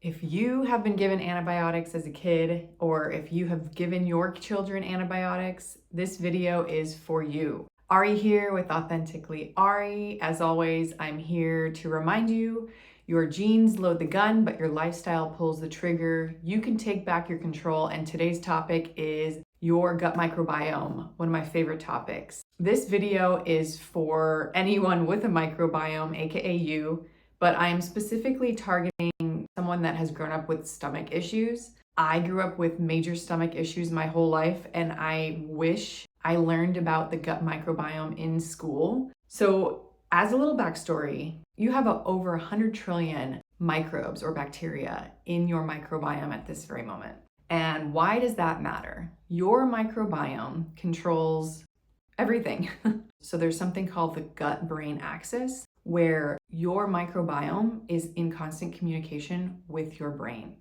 If you have been given antibiotics as a kid, or if you have given your children antibiotics, this video is for you. Ari here with Authentically Ari. As always, I'm here to remind you, your genes load the gun, but your lifestyle pulls the trigger. You can take back your control, and today's topic is your gut microbiome, one of my favorite topics. This video is for anyone with a microbiome, aka you, but I'm specifically targeting someone that has grown up with stomach issues. I grew up with major stomach issues my whole life, and I wish I learned about the gut microbiome in school. So as a little backstory, you have over 100 trillion microbes or bacteria in your microbiome at this very moment. And why does that matter? Your microbiome controls everything. So there's something called the gut-brain axis, where your microbiome is in constant communication with your brain.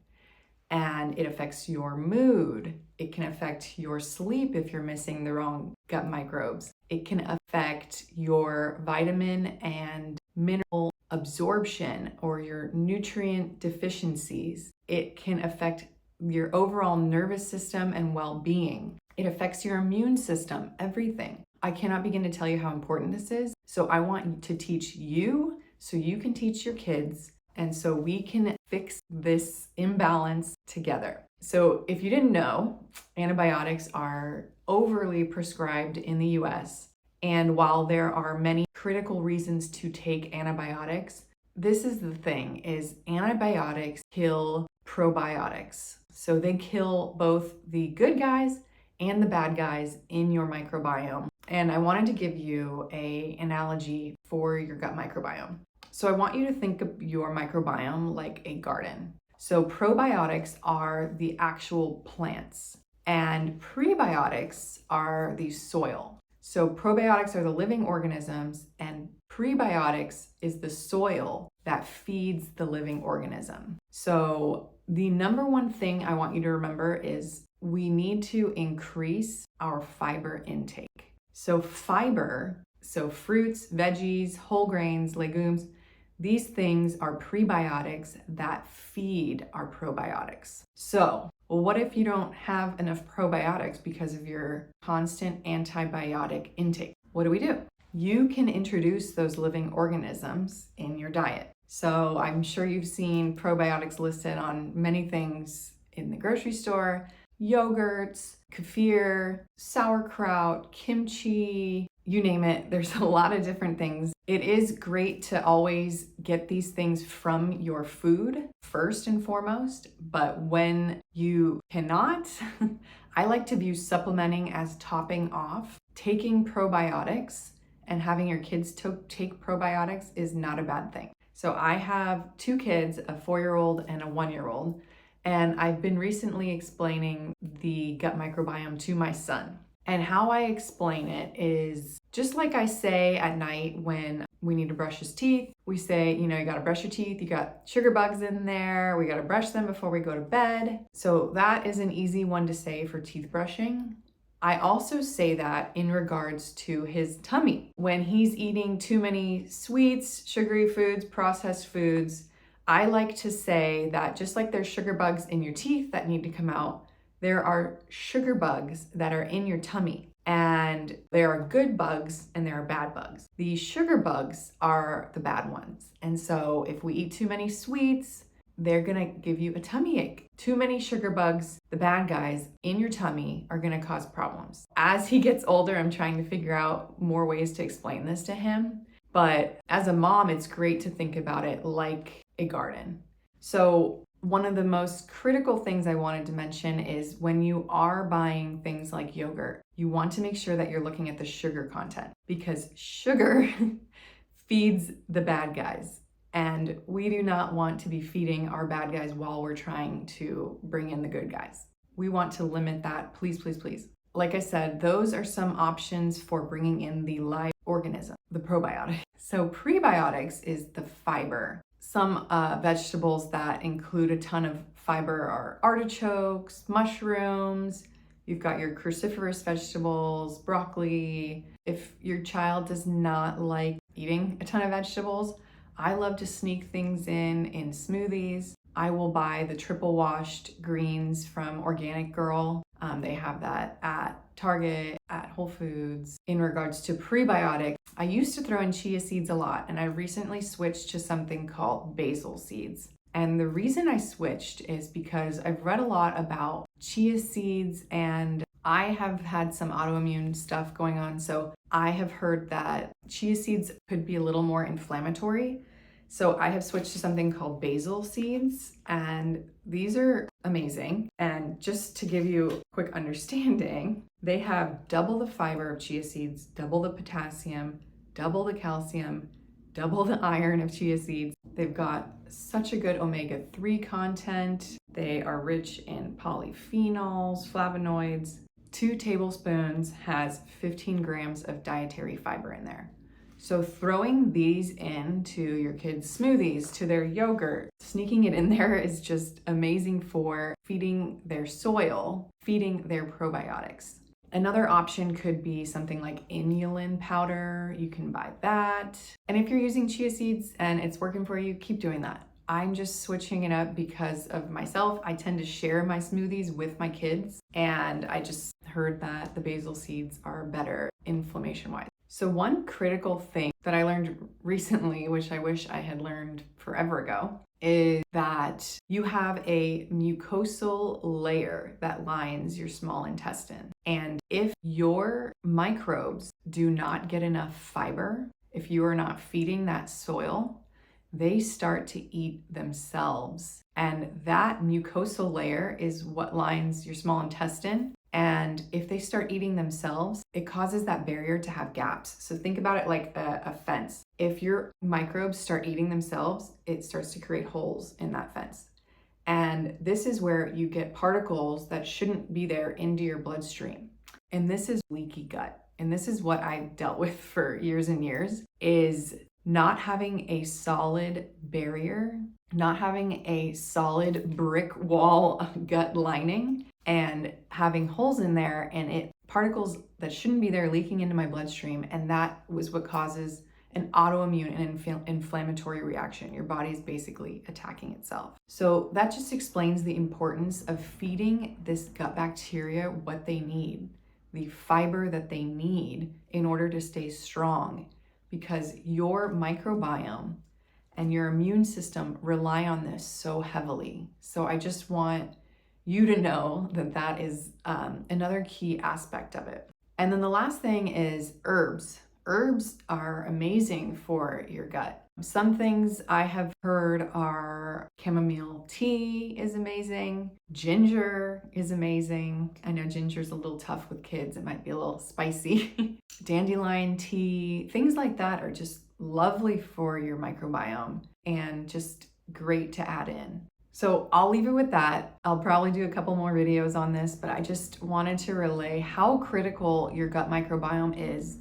And it affects your mood. It can affect your sleep if you're missing the wrong gut microbes. It can affect your vitamin and mineral absorption or your nutrient deficiencies. It can affect your overall nervous system and well-being. It affects your immune system, everything. I cannot begin to tell you how important this is. So I want to teach you so you can teach your kids, and so we can fix this imbalance together. So if you didn't know, antibiotics are overly prescribed in the US. And while there are many critical reasons to take antibiotics, this is the thing, is antibiotics kill probiotics. So they kill both the good guys and the bad guys in your microbiome. And I wanted to give you an analogy for your gut microbiome. So I want you to think of your microbiome like a garden. So probiotics are the actual plants, and prebiotics are the soil. So probiotics are the living organisms, and prebiotics is the soil that feeds the living organism. So the number one thing I want you to remember is we need to increase our fiber intake. So fiber, so fruits, veggies, whole grains, legumes, these things are prebiotics that feed our probiotics. So, well, what if you don't have enough probiotics because of your constant antibiotic intake? What do? You can introduce those living organisms in your diet. So I'm sure you've seen probiotics listed on many things in the grocery store: yogurts, kefir, sauerkraut, kimchi, you name it. There's a lot of different things. It is great to always get these things from your food first and foremost, but when you cannot, I like to view supplementing as topping off. Taking probiotics and having your kids take probiotics is not a bad thing. So I have two kids, a 4-year-old and a 1-year-old, and I've been recently explaining the gut microbiome to my son. And how I explain it is just like I say at night when we need to brush his teeth. We say, you gotta brush your teeth, you got sugar bugs in there, we gotta brush them before we go to bed. So that is an easy one to say for teeth brushing. I also say that in regards to his tummy. When he's eating too many sweets, sugary foods, processed foods, I like to say that just like there's sugar bugs in your teeth that need to come out, there are sugar bugs that are in your tummy, and there are good bugs and there are bad bugs. The sugar bugs are the bad ones. And so if we eat too many sweets, they're gonna give you a tummy ache. Too many sugar bugs, the bad guys in your tummy, are gonna cause problems. As he gets older, I'm trying to figure out more ways to explain this to him. But as a mom, it's great to think about it like a garden. So one of the most critical things I wanted to mention is when you are buying things like yogurt, you want to make sure that you're looking at the sugar content, because sugar feeds the bad guys. And we do not want to be feeding our bad guys while we're trying to bring in the good guys. We want to limit that, please, please, please. Like I said, those are some options for bringing in the live organism, the probiotic. So prebiotics is the fiber. Some vegetables that include a ton of fiber are artichokes, mushrooms. You've got your cruciferous vegetables, broccoli. If your child does not like eating a ton of vegetables, I love to sneak things in smoothies. I will buy the triple washed greens from Organic Girl. They have that at Target, at Whole Foods. In regards to prebiotics, I used to throw in chia seeds a lot, and I recently switched to something called basil seeds. And the reason I switched is because I've read a lot about chia seeds, and I have had some autoimmune stuff going on. So I have heard that chia seeds could be a little more inflammatory. So I have switched to something called basil seeds, and these are amazing. And just to give you a quick understanding, they have double the fiber of chia seeds, double the potassium, double the calcium, double the iron of chia seeds. They've got such a good omega-3 content. They are rich in polyphenols, flavonoids. 2 tablespoons has 15 grams of dietary fiber in there. So throwing these into your kids' smoothies, to their yogurt, sneaking it in there is just amazing for feeding their soil, feeding their probiotics. Another option could be something like inulin powder. You can buy that. And if you're using chia seeds and it's working for you, keep doing that. I'm just switching it up because of myself. I tend to share my smoothies with my kids, and I just heard that the basil seeds are better inflammation-wise. So one critical thing that I learned recently, which I wish I had learned forever ago, is that you have a mucosal layer that lines your small intestine. And if your microbes do not get enough fiber, if you are not feeding that soil, they start to eat themselves. And that mucosal layer is what lines your small intestine. And if they start eating themselves, it causes that barrier to have gaps. So think about it like a fence. If your microbes start eating themselves, it starts to create holes in that fence. And this is where you get particles that shouldn't be there into your bloodstream. And this is leaky gut. And this is what I dealt with for years and years, is not having a solid barrier, not having a solid brick wall gut lining, and having holes in there, and particles that shouldn't be there leaking into my bloodstream. And that was what causes an autoimmune and inflammatory reaction. Your body's basically attacking itself. So that just explains the importance of feeding this gut bacteria what they need, the fiber that they need in order to stay strong, because your microbiome and your immune system rely on this so heavily. So I just want you to know that that is another key aspect of it. And then the last thing is herbs. Herbs are amazing for your gut. Some things I have heard are chamomile tea is amazing. Ginger is amazing. I know ginger's a little tough with kids. It might be a little spicy. Dandelion tea, things like that are just lovely for your microbiome and just great to add in. So I'll leave it with that. I'll probably do a couple more videos on this, but I just wanted to relay how critical your gut microbiome is.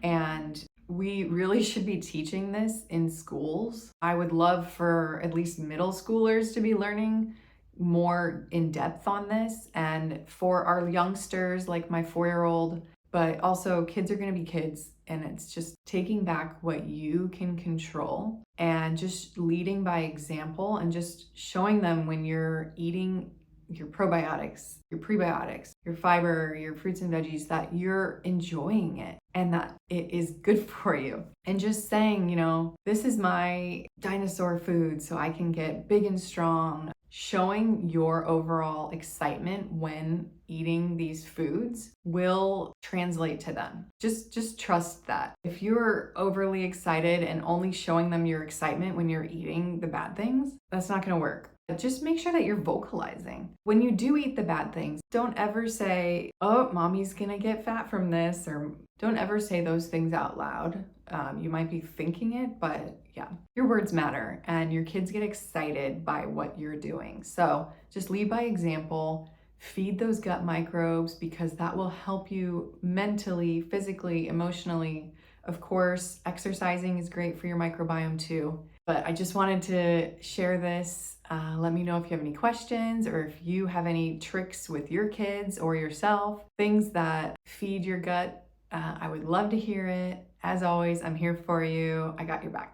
And we really should be teaching this in schools. I would love for at least middle schoolers to be learning more in depth on this, and for our youngsters like my 4-year-old, but also kids are going to be kids, and it's just taking back what you can control and just leading by example and just showing them when you're eating your probiotics, your prebiotics, your fiber, your fruits and veggies, that you're enjoying it and that it is good for you. And just saying, you know, this is my dinosaur food so I can get big and strong. Showing your overall excitement when eating these foods will translate to them. Just trust that. If you're overly excited and only showing them your excitement when you're eating the bad things, that's not going to work. Just make sure that you're vocalizing. When you do eat the bad things, don't ever say, oh, mommy's gonna get fat from this, or don't ever say those things out loud. You might be thinking it, but yeah, your words matter and your kids get excited by what you're doing. So just lead by example, feed those gut microbes, because that will help you mentally, physically, emotionally. Of course, exercising is great for your microbiome too. But I just wanted to share this. Let me know if you have any questions or if you have any tricks with your kids or yourself, things that feed your gut. I would love to hear it. As always, I'm here for you. I got your back.